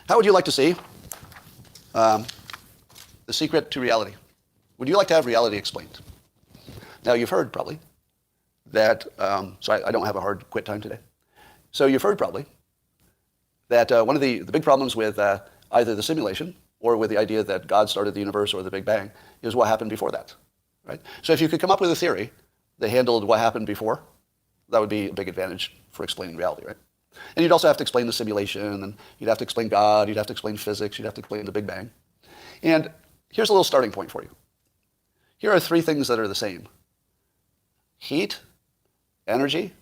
How would you like to see the secret to reality? Would you like to have reality explained? Now, you've heard probably that, so I don't have a hard quit time today. So you've heard probably that one of the big problems with either the simulation or with the idea that God started the universe or the Big Bang is what happened before that, right? So if you could come up with a theory that handled what happened before, that would be a big advantage for explaining reality, right? And you'd also have to explain the simulation, and you'd have to explain God, you'd have to explain physics, you'd have to explain the Big Bang. And here's a little starting point for you. Here are three things that are the same: heat, energy,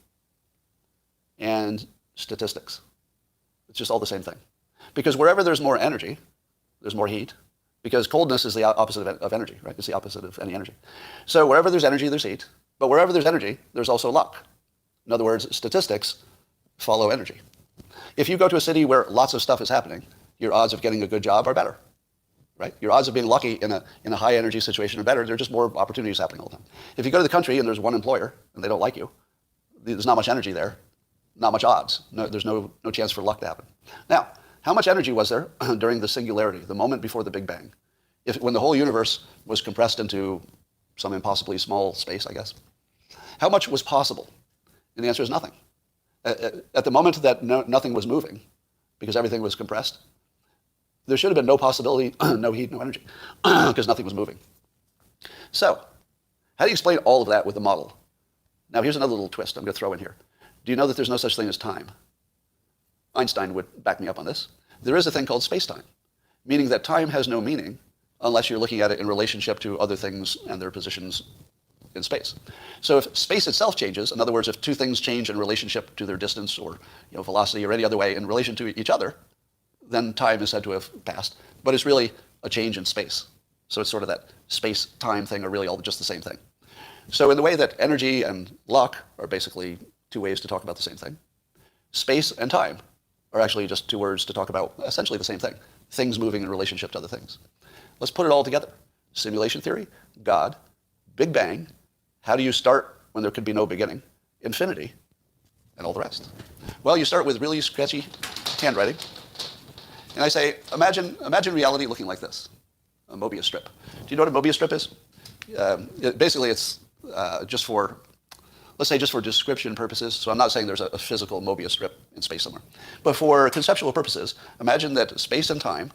and statistics. It's just all the same thing. Because wherever there's more energy, there's more heat. Because coldness is the opposite of energy, right? It's the opposite of any energy. So wherever there's energy, there's heat. But wherever there's energy, there's also luck. In other words, statistics follow energy. If you go to a city where lots of stuff is happening, your odds of getting a good job are better, right? Your odds of being lucky in a high energy situation are better. There are just more opportunities happening all the time. If you go to the country and there's one employer and they don't like you, there's not much energy there, not much odds. There's no chance for luck to happen. Now, how much energy was there during the singularity, the moment before the Big Bang? When the whole universe was compressed into some impossibly small space, I guess. How much was possible? And the answer is nothing. At the moment that nothing was moving, because everything was compressed, there should have been no possibility, no heat, no energy, because nothing was moving. So, how do you explain all of that with a model? Now, here's another little twist I'm going to throw in here. Do you know that there's no such thing as time? Einstein would back me up on this. There is a thing called space-time, meaning that time has no meaning unless you're looking at it in relationship to other things and their positions in space. So if space itself changes, in other words, if two things change in relationship to their distance or velocity or any other way in relation to each other, then time is said to have passed. But it's really a change in space. So it's sort of that space-time thing are really all just the same thing. So in the way that energy and luck are basically two ways to talk about the same thing, space and time are actually just two words to talk about essentially the same thing, things moving in relationship to other things. Let's put it all together. Simulation theory, God, Big Bang, how do you start when there could be no beginning, infinity, and all the rest? Well, you start with really sketchy handwriting. And I say, imagine reality looking like this, a Mobius strip. Do you know what a Mobius strip is? Basically, it's just for, let's say just for description purposes. So I'm not saying there's a physical Mobius strip in space somewhere. But for conceptual purposes, imagine that space and time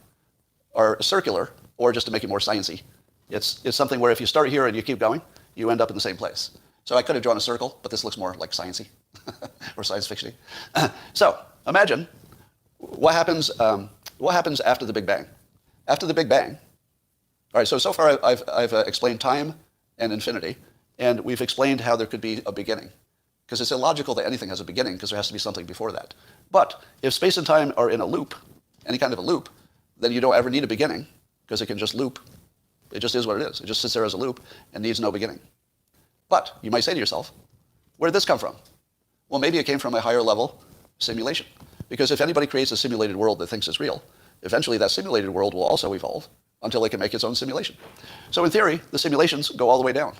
are circular, or just to make it more sciencey, it's something where if you start here and you keep going, you end up in the same place. So I could have drawn a circle, but this looks more like sciencey or science fiction. So imagine what happens after the Big Bang. After the Big Bang, all right, so far I've explained time and infinity, and we've explained how there could be a beginning, because it's illogical that anything has a beginning, because there has to be something before that. But if space and time are in a loop, any kind of a loop, then you don't ever need a beginning, because it can just loop. It just is what it is. It just sits there as a loop and needs no beginning. But you might say to yourself, where did this come from? Well, maybe it came from a higher level simulation. Because if anybody creates a simulated world that thinks it's real, eventually that simulated world will also evolve until it can make its own simulation. So in theory, the simulations go all the way down.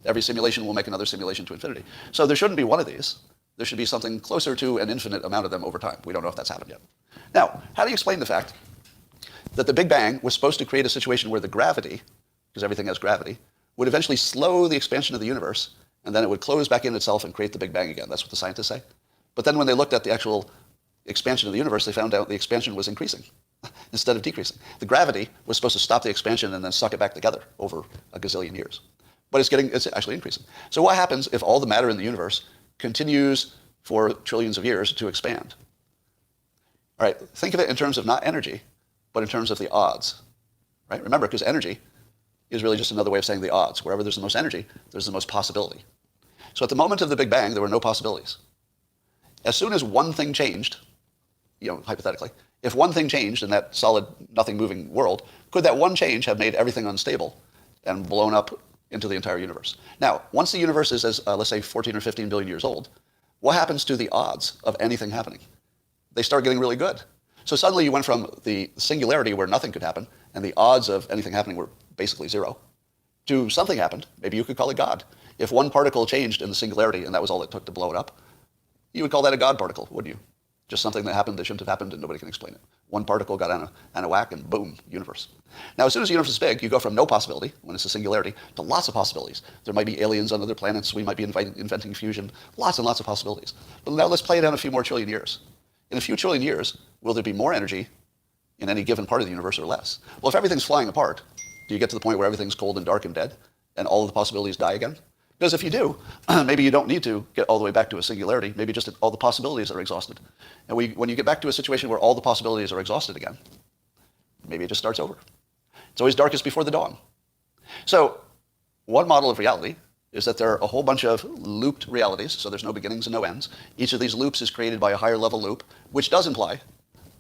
Every simulation will make another simulation to infinity. So there shouldn't be one of these. There should be something closer to an infinite amount of them over time. We don't know if that's happened yet. Now, how do you explain the fact that the Big Bang was supposed to create a situation where the gravity, because everything has gravity, would eventually slow the expansion of the universe, and then it would close back in itself and create the Big Bang again? That's what the scientists say. But then when they looked at the actual expansion of the universe, they found out the expansion was increasing instead of decreasing. The gravity was supposed to stop the expansion and then suck it back together over a gazillion years. But it's actually increasing. So what happens if all the matter in the universe continues for trillions of years to expand? All right, think of it in terms of not energy, but in terms of the odds, right? Remember, because energy is really just another way of saying the odds. Wherever there's the most energy, there's the most possibility. So at the moment of the Big Bang, there were no possibilities. As soon as one thing changed, hypothetically, if one thing changed in that solid, nothing moving world, could that one change have made everything unstable and blown up into the entire universe? Now, once the universe is, as let's say, 14 or 15 billion years old, what happens to the odds of anything happening? They start getting really good. So suddenly you went from the singularity where nothing could happen, and the odds of anything happening were basically zero, to something happened. Maybe you could call it God. If one particle changed in the singularity, and that was all it took to blow it up, you would call that a God particle, wouldn't you? Just something that happened that shouldn't have happened and nobody can explain it. One particle got on a whack and boom, universe. Now, as soon as the universe is big, you go from no possibility, when it's a singularity, to lots of possibilities. There might be aliens on other planets. We might be inventing fusion. Lots and lots of possibilities. But now let's play it out a few more trillion years. In a few trillion years, will there be more energy in any given part of the universe or less? Well, if everything's flying apart, do you get to the point where everything's cold and dark and dead, and all of the possibilities die again? Because if you do, maybe you don't need to get all the way back to a singularity. Maybe just all the possibilities are exhausted. And when you get back to a situation where all the possibilities are exhausted again, maybe it just starts over. It's always darkest before the dawn. So one model of reality is that there are a whole bunch of looped realities, so there's no beginnings and no ends. Each of these loops is created by a higher level loop, which does imply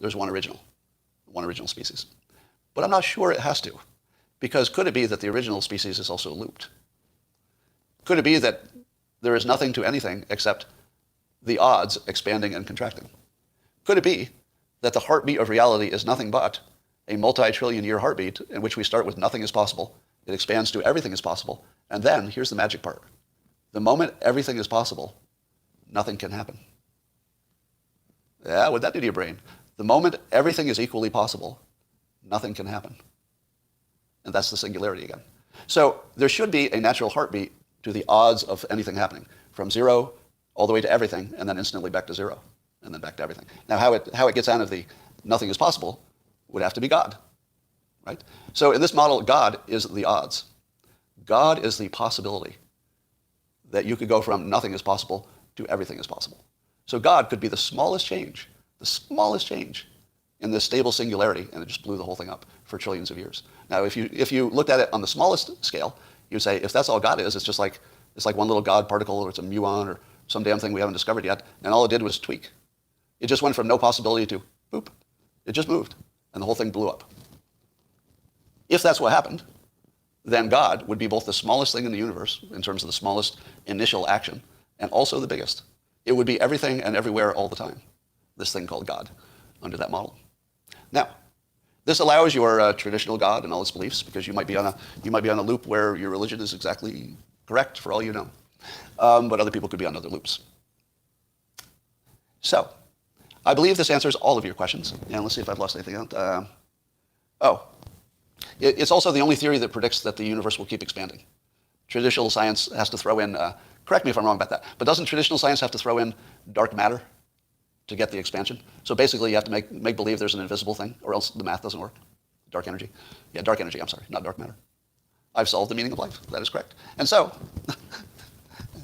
there's one original species. But I'm not sure it has to, because could it be that the original species is also looped? Could it be that there is nothing to anything except the odds expanding and contracting? Could it be that the heartbeat of reality is nothing but a multi-trillion year heartbeat in which we start with nothing is possible, it expands to everything is possible, and then, here's the magic part, the moment everything is possible, nothing can happen. Yeah, what'd that do to your brain? The moment everything is equally possible, nothing can happen. And that's the singularity again. So there should be a natural heartbeat to the odds of anything happening, from zero all the way to everything, and then instantly back to zero, and then back to everything. Now, how it gets out of the nothing is possible would have to be God, right? So in this model, God is the odds. God is the possibility that you could go from nothing is possible to everything is possible. So God could be the smallest change in this stable singularity, and it just blew the whole thing up for trillions of years. Now, if you looked at it on the smallest scale, you'd say, if that's all God is, it's like one little God particle, or it's a muon, or some damn thing we haven't discovered yet, and all it did was tweak. It just went from no possibility to boop. It just moved, and the whole thing blew up. If that's what happened, then God would be both the smallest thing in the universe, in terms of the smallest initial action, and also the biggest. It would be everything and everywhere all the time, this thing called God, under that model. Now, this allows your traditional God and all its beliefs, because you might be on a loop where your religion is exactly correct for all you know, but other people could be on other loops. So, I believe this answers all of your questions. And let's see if I've lost anything out. It's also the only theory that predicts that the universe will keep expanding. Traditional science has to throw in, correct me if I'm wrong about that, but doesn't traditional science have to throw in dark matter to get the expansion? So basically you have to make believe there's an invisible thing, or else the math doesn't work. Dark energy. Yeah, dark energy, I'm sorry, not dark matter. I've solved the meaning of life. That is correct. And so,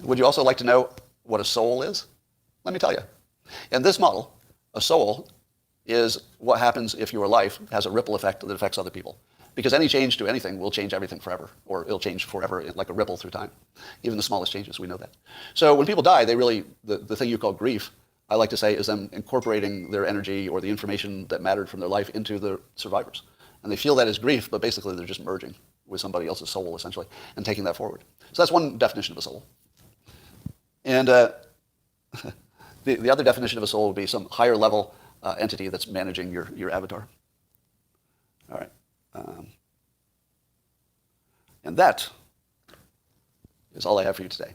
would you also like to know what a soul is? Let me tell you. In this model, a soul is what happens if your life has a ripple effect that affects other people. Because any change to anything will change everything forever, or it'll change forever like a ripple through time. Even the smallest changes, we know that. So when people die, the thing you call grief, I like to say, is them incorporating their energy or the information that mattered from their life into the survivors. And they feel that as grief, but basically they're just merging with somebody else's soul, essentially, and taking that forward. So that's one definition of a soul. And the other definition of a soul would be some higher level entity that's managing your avatar. All right. And that is all I have for you today.